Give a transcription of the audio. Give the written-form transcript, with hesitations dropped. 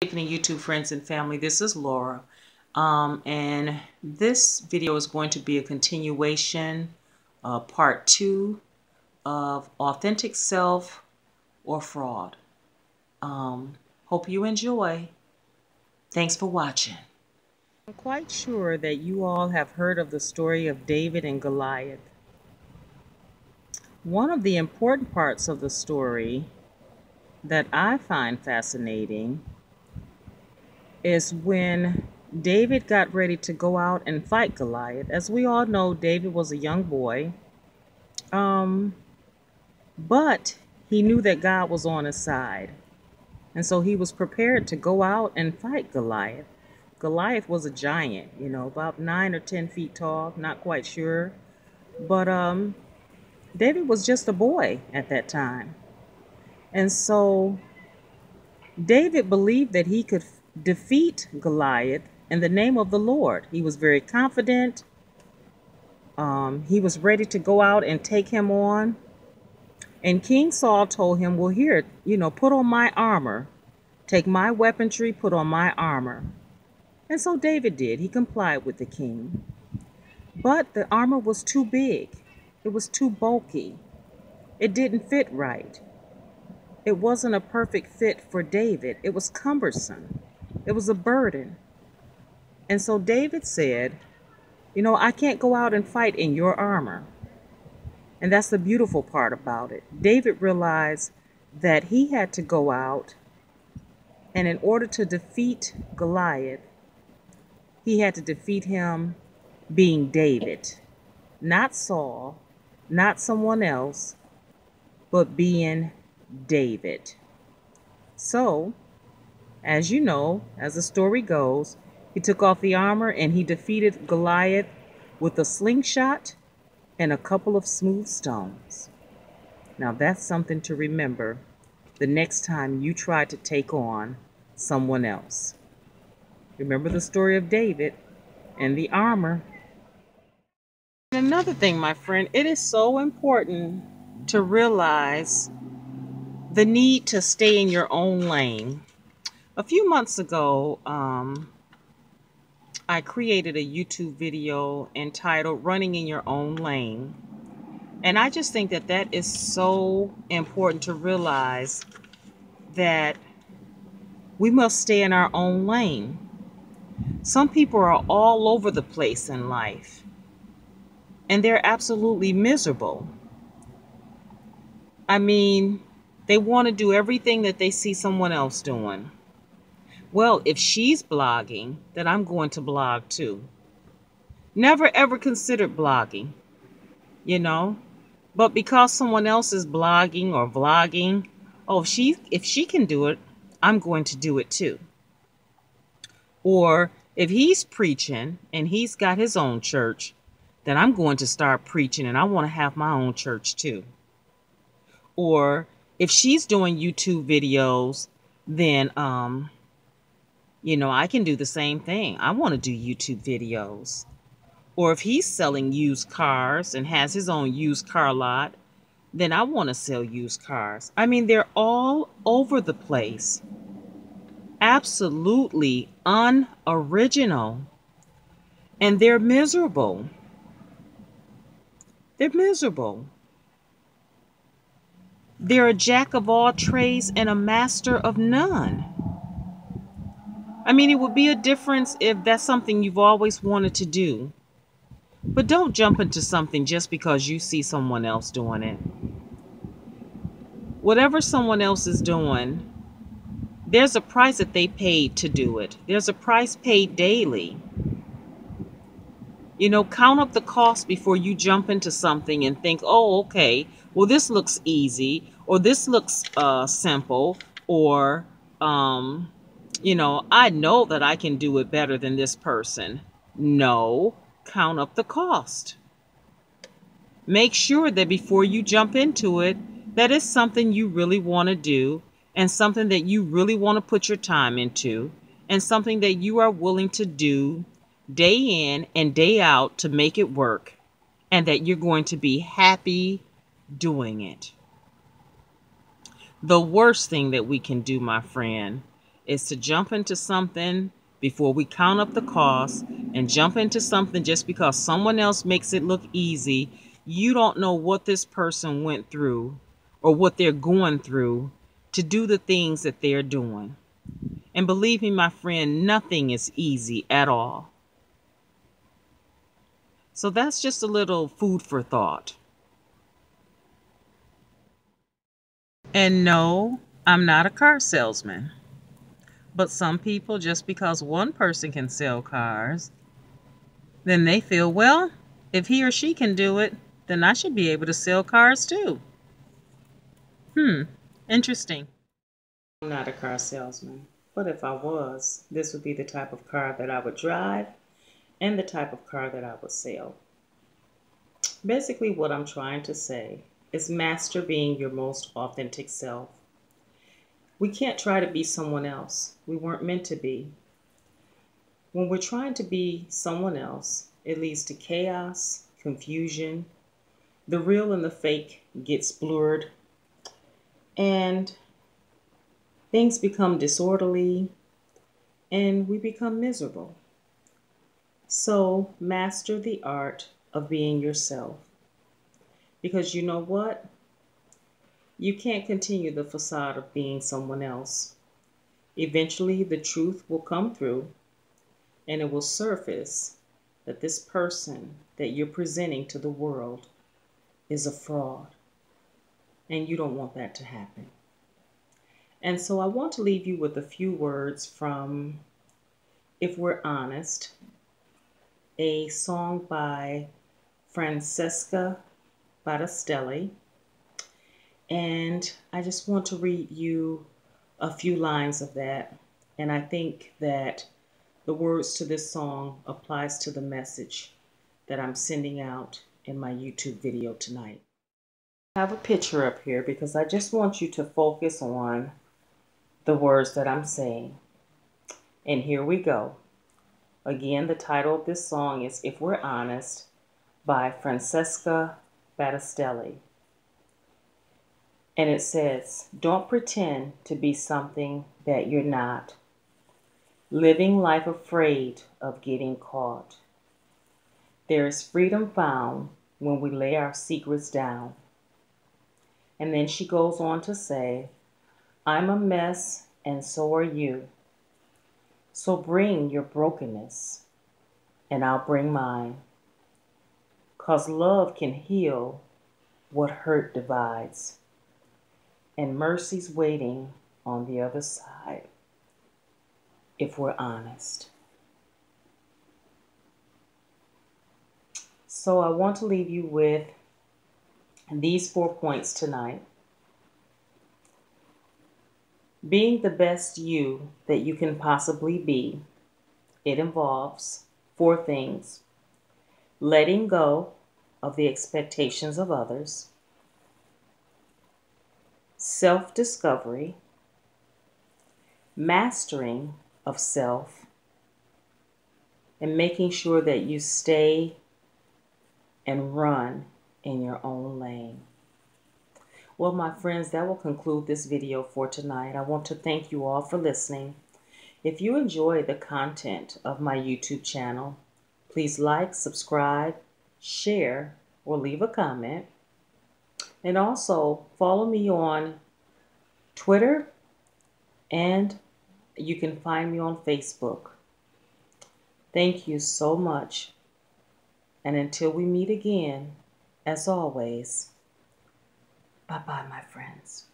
Evening, YouTube friends and family. This is Laura, and this video is going to be a continuation, part 2 of authentic self or fraud. Hope you enjoy. Thanks for watching. I'm quite sure that you all have heard of the story of David and Goliath. One of the important parts of the story that I find fascinating is when David got ready to go out and fight Goliath. As we all know, David was a young boy, but he knew that God was on his side. And so he was prepared to go out and fight Goliath. Goliath was a giant, about 9 or 10 feet tall, not quite sure. But David was just a boy at that time. And so David believed that he could defeat Goliath in the name of the Lord. He was very confident. He was ready to go out and take him on. And King Saul told him, well, here, put on my armor. Take my weaponry, put on my armor. And so David did. He complied with the king. But the armor was too big. It was too bulky. It didn't fit right. It wasn't a perfect fit for David. It was cumbersome. It was a burden. And so David said, I can't go out and fight in your armor. And that's the beautiful part about it. David realized that he had to go out, and in order to defeat Goliath, he had to defeat him being David, not Saul, not someone else, but being David. So, as you know, as the story goes, he took off the armor and he defeated Goliath with a slingshot and a couple of smooth stones. Now that's something to remember the next time you try to take on someone else. Remember the story of David and the armor. And another thing, my friend, it is so important to realize the need to stay in your own lane. A few months ago, I created a YouTube video entitled Running in Your Own Lane. And I just think that that is so important to realize that we must stay in our own lane. Some people are all over the place in life, and they're absolutely miserable. I mean, they want to do everything that they see someone else doing. Well, if she's blogging, then I'm going to blog too. Never ever considered blogging, But because someone else is blogging or vlogging, if she can do it, I'm going to do it too. Or if he's preaching and he's got his own church, then I'm going to start preaching and I want to have my own church too. Or if she's doing YouTube videos, then, I can do the same thing. I want to do YouTube videos. Or if he's selling used cars and has his own used car lot, then I want to sell used cars. I mean, they're all over the place. Absolutely unoriginal. And they're miserable. They're miserable. They're a jack of all trades and a master of none. I mean, it would be a difference if that's something you've always wanted to do. But don't jump into something just because you see someone else doing it. Whatever someone else is doing, there's a price that they paid to do it. There's a price paid daily. Count up the cost before you jump into something and think, oh, okay, well, this looks easy, or this looks simple, or, I know that I can do it better than this person. No, count up the cost. Make sure that before you jump into it, that it's something you really want to do, and something that you really want to put your time into, and something that you are willing to do day in and day out to make it work, and that you're going to be happy doing it. The worst thing that we can do, my friend, is to jump into something before we count up the cost and jump into something just because someone else makes it look easy. You don't know what this person went through or what they're going through to do the things that they're doing. And believe me, my friend, nothing is easy at all. So that's just a little food for thought. And no, I'm not a car salesman. But some people, just because one person can sell cars, then they feel, well, if he or she can do it, then I should be able to sell cars too. Interesting. I'm not a car salesman, but if I was, this would be the type of car that I would drive and the type of car that I would sell. Basically, what I'm trying to say is master being your most authentic self. We can't try to be someone else. We weren't meant to be. When we're trying to be someone else, it leads to chaos, confusion. The real and the fake gets blurred, and things become disorderly, and we become miserable. So master the art of being yourself. Because you know what? You can't continue the facade of being someone else. Eventually, the truth will come through, and it will surface that this person that you're presenting to the world is a fraud. And you don't want that to happen. And so I want to leave you with a few words from If We're Honest, a song by Francesca Battistelli. And I just want to read you a few lines of that. And I think that the words to this song applies to the message that I'm sending out in my YouTube video tonight. I have a picture up here because I just want you to focus on the words that I'm saying. And here we go. Again, the title of this song is If We're Honest by Francesca Battistelli. And it says, don't pretend to be something that you're not. Living life afraid of getting caught. There is freedom found when we lay our secrets down. And then she goes on to say, I'm a mess and so are you. So bring your brokenness and I'll bring mine. 'Cause love can heal what hurt divides. And mercy's waiting on the other side, if we're honest. So I want to leave you with these 4 points tonight. Being the best you that you can possibly be, it involves 4 things. Letting go of the expectations of others, self-discovery, mastering of self, and making sure that you stay and run in your own lane. Well, my friends, that will conclude this video for tonight. I want to thank you all for listening. If you enjoy the content of my YouTube channel, please like, subscribe, share, or leave a comment. And also follow me on Twitter, and you can find me on Facebook. Thank you so much. And until we meet again, as always, bye-bye, my friends.